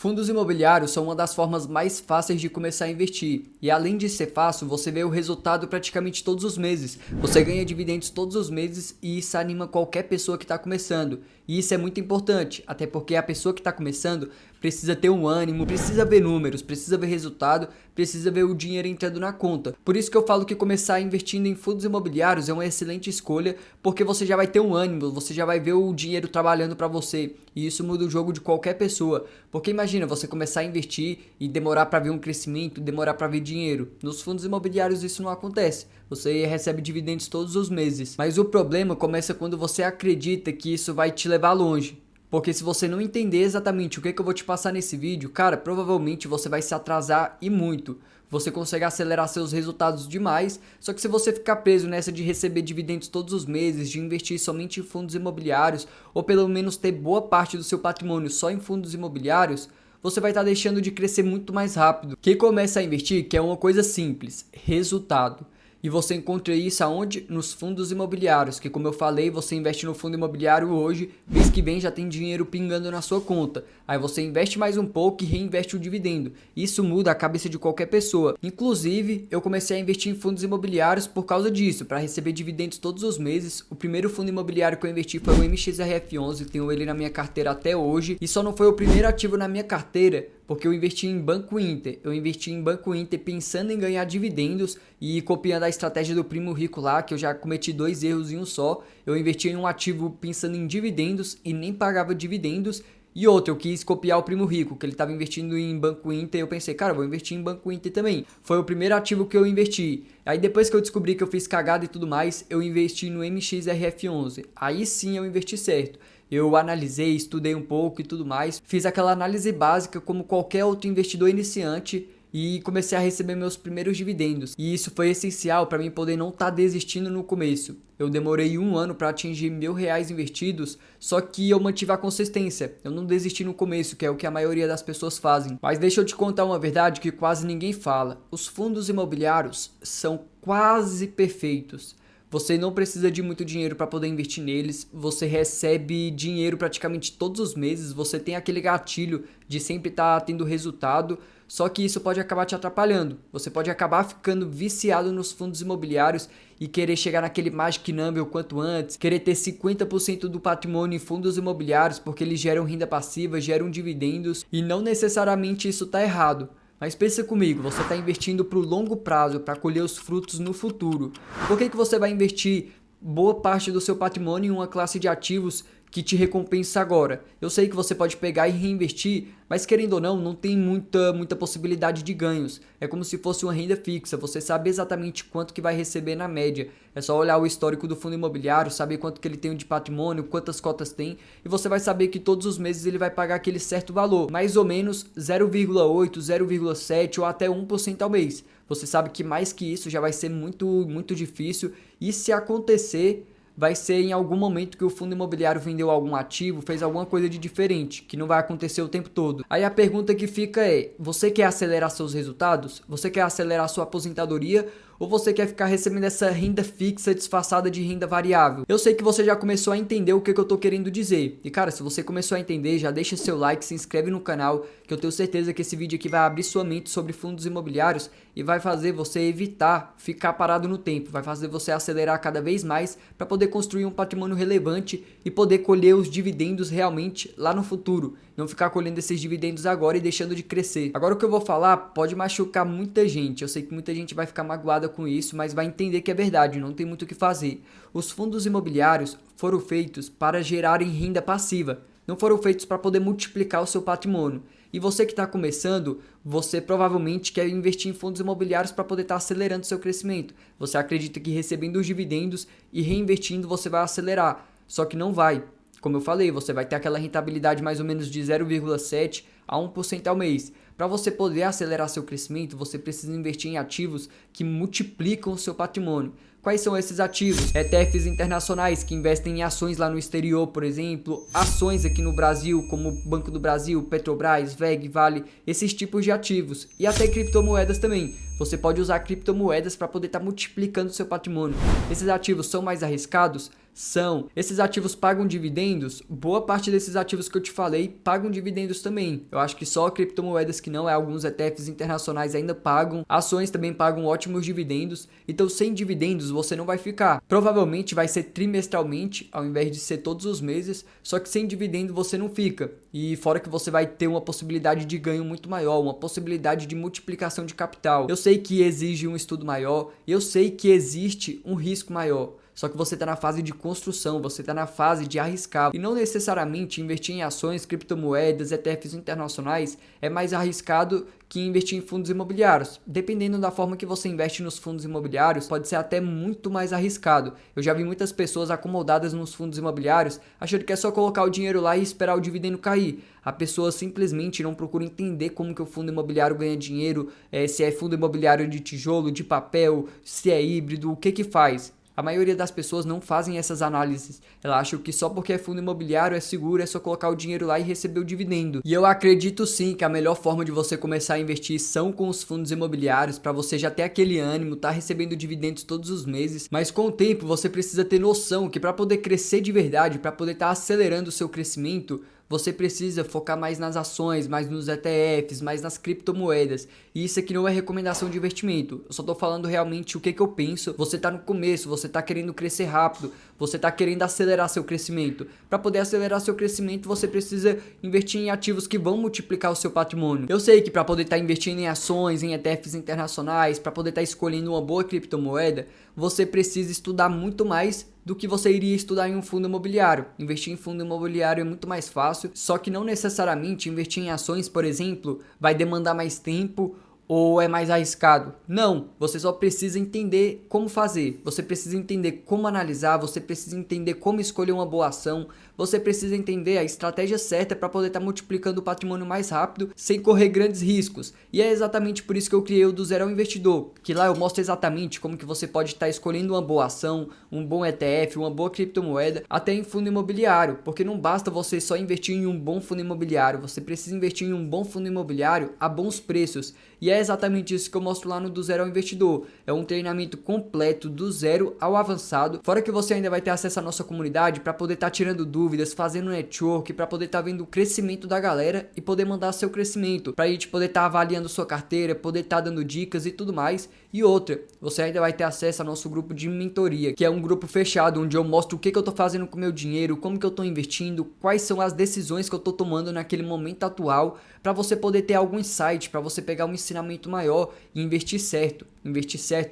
Fundos imobiliários são uma das formas mais fáceis de começar a investir. E além de ser fácil, você vê o resultado praticamente todos os meses. Você ganha dividendos todos os meses e isso anima qualquer pessoa que está começando. E isso é muito importante, até porque a pessoa que está começando precisa ter um ânimo, precisa ver números, precisa ver resultado, precisa ver o dinheiro entrando na conta. Por isso que eu falo que começar investindo em fundos imobiliários é uma excelente escolha, porque você já vai ter um ânimo, você já vai ver o dinheiro trabalhando para você. E isso muda o jogo de qualquer pessoa. Porque imagina você começar a investir e demorar para ver um crescimento, demorar para ver dinheiro. Nos fundos imobiliários isso não acontece. Você recebe dividendos todos os meses. Mas o problema começa quando você acredita que isso vai te levar longe. Porque se você não entender exatamente o que eu vou te passar nesse vídeo, cara, provavelmente você vai se atrasar e muito. Você consegue acelerar seus resultados demais, só que se você ficar preso nessa de receber dividendos todos os meses, de investir somente em fundos imobiliários, ou pelo menos ter boa parte do seu patrimônio só em fundos imobiliários, você vai estar deixando de crescer muito mais rápido. Quem começa a investir quer uma coisa simples, resultado. E você encontra isso aonde? Nos fundos imobiliários, que como eu falei, você investe no fundo imobiliário hoje, mês que vem já tem dinheiro pingando na sua conta. Aí você investe mais um pouco e reinveste o dividendo. Isso muda a cabeça de qualquer pessoa. Inclusive, eu comecei a investir em fundos imobiliários por causa disso, para receber dividendos todos os meses. O primeiro fundo imobiliário que eu investi foi o MXRF11, tenho ele na minha carteira até hoje. E só não foi o primeiro ativo na minha carteira, porque eu investi em Banco Inter. Eu investi em Banco Inter pensando em ganhar dividendos e copiando a estratégia do primo rico lá, que eu já cometi 2 erros em um só. Eu investi em um ativo pensando em dividendos e nem pagava dividendos. E outro, eu quis copiar o primo rico, que ele estava investindo em Banco Inter. Eu pensei, cara, vou investir em Banco Inter também. Foi o primeiro ativo que eu investi. Aí depois que eu descobri que eu fiz cagada e tudo mais, eu investi no MXRF11. Aí sim eu investi certo. Eu analisei, estudei um pouco e tudo mais. Fiz aquela análise básica como qualquer outro investidor iniciante e comecei a receber meus primeiros dividendos. E isso foi essencial para mim poder não estar desistindo no começo. Eu demorei 1 ano para atingir R$ 1.000 investidos, só que eu mantive a consistência. Eu não desisti no começo, que é o que a maioria das pessoas fazem. Mas deixa eu te contar uma verdade que quase ninguém fala. Os fundos imobiliários são quase perfeitos. Você não precisa de muito dinheiro para poder investir neles, você recebe dinheiro praticamente todos os meses, você tem aquele gatilho de sempre estar tendo resultado, só que isso pode acabar te atrapalhando. Você pode acabar ficando viciado nos fundos imobiliários e querer chegar naquele magic number o quanto antes, querer ter 50% do patrimônio em fundos imobiliários porque eles geram renda passiva, geram dividendos e não necessariamente isso está errado. Mas pensa comigo, você está investindo para o longo prazo, para colher os frutos no futuro. Por que você vai investir boa parte do seu patrimônio em uma classe de ativos que te recompensa agora? Eu sei que você pode pegar e reinvestir, mas querendo ou não tem muita possibilidade de ganhos. É como se fosse uma renda fixa, você sabe exatamente quanto que vai receber na média. É só olhar o histórico do fundo imobiliário, saber quanto que ele tem de patrimônio, quantas cotas tem, e você vai saber que todos os meses ele vai pagar aquele certo valor, mais ou menos 0,8, 0,7 ou até 1% ao mês. Você sabe que mais que isso já vai ser muito difícil, e se acontecer, vai ser em algum momento que o fundo imobiliário vendeu algum ativo, fez alguma coisa de diferente, que não vai acontecer o tempo todo. Aí a pergunta que fica é, você quer acelerar seus resultados? Você quer acelerar sua aposentadoria? Ou você quer ficar recebendo essa renda fixa disfarçada de renda variável? Eu sei que você já começou a entender o que eu tô querendo dizer. E cara, se você começou a entender, já deixa seu like, se inscreve no canal, que eu tenho certeza que esse vídeo aqui vai abrir sua mente sobre fundos imobiliários e vai fazer você evitar ficar parado no tempo, vai fazer você acelerar cada vez mais para poder construir um patrimônio relevante e poder colher os dividendos realmente lá no futuro. Não ficar colhendo esses dividendos agora e deixando de crescer. Agora o que eu vou falar pode machucar muita gente. Eu sei que muita gente vai ficar magoada com isso, mas vai entender que é verdade, não tem muito o que fazer. Os fundos imobiliários foram feitos para gerarem renda passiva. Não foram feitos para poder multiplicar o seu patrimônio. E você que está começando, você provavelmente quer investir em fundos imobiliários para poder estar acelerando seu crescimento. Você acredita que recebendo os dividendos e reinvestindo você vai acelerar. Só que não vai. Como eu falei, você vai ter aquela rentabilidade mais ou menos de 0,7 a 1% ao mês. Para você poder acelerar seu crescimento, você precisa investir em ativos que multiplicam o seu patrimônio. Quais são esses ativos? ETFs internacionais que investem em ações lá no exterior, por exemplo, ações aqui no Brasil, como Banco do Brasil, Petrobras, VEG, Vale, esses tipos de ativos. E até criptomoedas também. Você pode usar criptomoedas para poder estar multiplicando seu patrimônio. Esses ativos são mais arriscados? São. Esses ativos pagam dividendos? Boa parte desses ativos que eu te falei pagam dividendos também. Eu acho que só criptomoedas que não, alguns ETFs internacionais ainda pagam. Ações também pagam ótimos dividendos. Então, sem dividendos você não vai ficar. Provavelmente vai ser trimestralmente, ao invés de ser todos os meses. Só que sem dividendo você não fica. E fora que você vai ter uma possibilidade de ganho muito maior, uma possibilidade de multiplicação de capital. Eu sei que exige um estudo maior, eu sei que existe um risco maior. Só que você está na fase de construção, você está na fase de arriscar. E não necessariamente investir em ações, criptomoedas, ETFs internacionais é mais arriscado que investir em fundos imobiliários. Dependendo da forma que você investe nos fundos imobiliários, pode ser até muito mais arriscado. Eu já vi muitas pessoas acomodadas nos fundos imobiliários, achando que é só colocar o dinheiro lá e esperar o dividendo cair. A pessoa simplesmente não procura entender como que o fundo imobiliário ganha dinheiro, se é fundo imobiliário de tijolo, de papel, se é híbrido, o que que faz. A maioria das pessoas não fazem essas análises. Elas acham que só porque é fundo imobiliário é seguro, é só colocar o dinheiro lá e receber o dividendo. E eu acredito sim que a melhor forma de você começar a investir são com os fundos imobiliários, para você já ter aquele ânimo, tá recebendo dividendos todos os meses. Mas com o tempo você precisa ter noção que para poder crescer de verdade, para poder estar acelerando o seu crescimento, você precisa focar mais nas ações, mais nos ETFs, mais nas criptomoedas. E isso aqui não é recomendação de investimento. Eu só tô falando realmente o que eu penso. Você tá no começo, você tá querendo crescer rápido, você tá querendo acelerar seu crescimento. Para poder acelerar seu crescimento, você precisa investir em ativos que vão multiplicar o seu patrimônio. Eu sei que para poder estar investindo em ações, em ETFs internacionais, para poder estar escolhendo uma boa criptomoeda, você precisa estudar muito mais do que você iria estudar em um fundo imobiliário. Investir em fundo imobiliário é muito mais fácil, só que não necessariamente investir em ações, por exemplo, vai demandar mais tempo ou é mais arriscado. Não, você só precisa entender como fazer, você precisa entender como analisar, você precisa entender como escolher uma boa ação, você precisa entender a estratégia certa para poder estar multiplicando o patrimônio mais rápido, sem correr grandes riscos. E é exatamente por isso que eu criei o Do Zero ao Investidor, que lá eu mostro exatamente como que você pode estar escolhendo uma boa ação, um bom ETF, uma boa criptomoeda, até em fundo imobiliário, porque não basta você só investir em um bom fundo imobiliário, você precisa investir em um bom fundo imobiliário a bons preços. E é exatamente isso que eu mostro lá no Do Zero ao Investidor. É um treinamento completo do zero ao avançado. Fora que você ainda vai ter acesso à nossa comunidade para poder estar tirando dúvidas, fazendo network, para poder estar vendo o crescimento da galera e poder mandar seu crescimento, para a gente poder estar avaliando sua carteira, poder estar dando dicas e tudo mais. E outra, você ainda vai ter acesso ao nosso grupo de mentoria, que é um grupo fechado onde eu mostro o que eu tô fazendo com o meu dinheiro, como que eu tô investindo, quais são as decisões que eu tô tomando naquele momento atual, para você poder ter algum insight, para você pegar um ensinamento maior e investir certo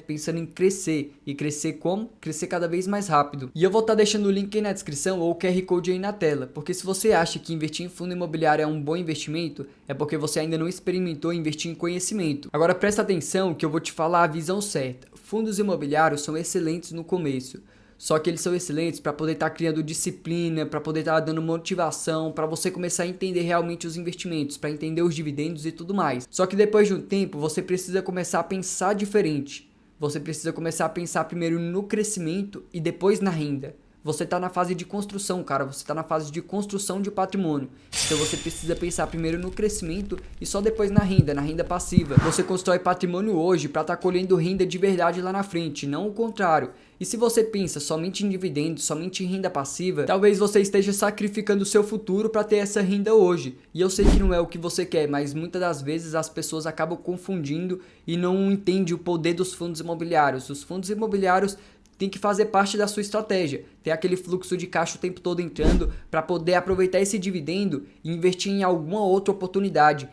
pensando em crescer. E crescer como? Crescer cada vez mais rápido. E eu vou estar deixando o link aí na descrição ou o QR Code aí na tela, porque se você acha que investir em fundo imobiliário é um bom investimento, é porque você ainda não experimentou investir em conhecimento. Agora presta atenção que eu vou te falar a visão certa. Fundos imobiliários são excelentes no começo. Só que eles são excelentes para poder estar criando disciplina, para poder estar dando motivação, para você começar a entender realmente os investimentos, para entender os dividendos e tudo mais. Só que depois de um tempo, você precisa começar a pensar diferente. Você precisa começar a pensar primeiro no crescimento e depois na renda. Você está na fase de construção, cara. Você está na fase de construção de patrimônio. Então você precisa pensar primeiro no crescimento e só depois na renda passiva. Você constrói patrimônio hoje para estar colhendo renda de verdade lá na frente, não o contrário. E se você pensa somente em dividendos, somente em renda passiva, talvez você esteja sacrificando o seu futuro para ter essa renda hoje. E eu sei que não é o que você quer, mas muitas das vezes as pessoas acabam confundindo e não entendem o poder dos fundos imobiliários. Os fundos imobiliários tem que fazer parte da sua estratégia, ter aquele fluxo de caixa o tempo todo entrando para poder aproveitar esse dividendo e investir em alguma outra oportunidade,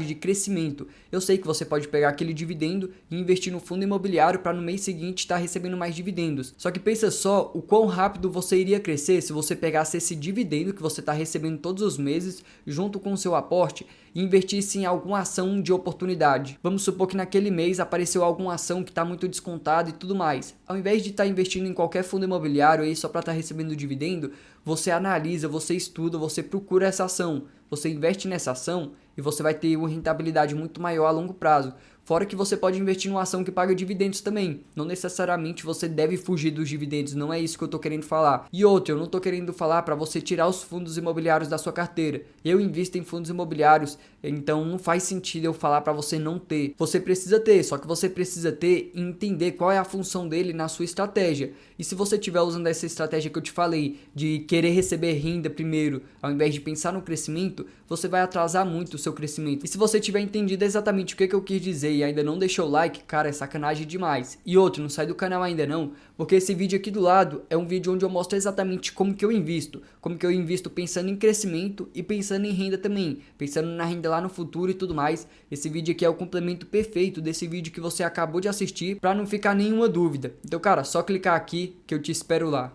de crescimento. Eu sei que você pode pegar aquele dividendo e investir no fundo imobiliário para no mês seguinte estar recebendo mais dividendos. Só que pensa só o quão rápido você iria crescer se você pegasse esse dividendo que você está recebendo todos os meses junto com o seu aporte e investisse em alguma ação de oportunidade. Vamos supor que naquele mês apareceu alguma ação que está muito descontada e tudo mais. Ao invés de estar investindo em qualquer fundo imobiliário aí só para estar recebendo dividendo, você analisa, você estuda, você procura essa ação, você investe nessa ação e você vai ter uma rentabilidade muito maior a longo prazo. Fora que você pode investir numa ação que paga dividendos também. Não necessariamente você deve fugir dos dividendos, não é isso que eu tô querendo falar. E outra, eu não tô querendo falar para você tirar os fundos imobiliários da sua carteira. Eu invisto em fundos imobiliários, então não faz sentido eu falar para você não ter. Você precisa ter, só que você precisa ter e entender qual é a função dele na sua estratégia. E se você estiver usando essa estratégia que eu te falei, de querer receber renda primeiro, ao invés de pensar no crescimento, você vai atrasar muito o seu crescimento. E se você tiver entendido exatamente o que eu quis dizer e ainda não deixou o like, cara, é sacanagem demais. E outro, não sai do canal ainda não, porque esse vídeo aqui do lado é um vídeo onde eu mostro exatamente como que eu invisto pensando em crescimento e pensando em renda também, pensando na renda lá no futuro e tudo mais. Esse vídeo aqui é o complemento perfeito desse vídeo que você acabou de assistir, para não ficar nenhuma dúvida. Então, cara, só clicar aqui que eu te espero lá.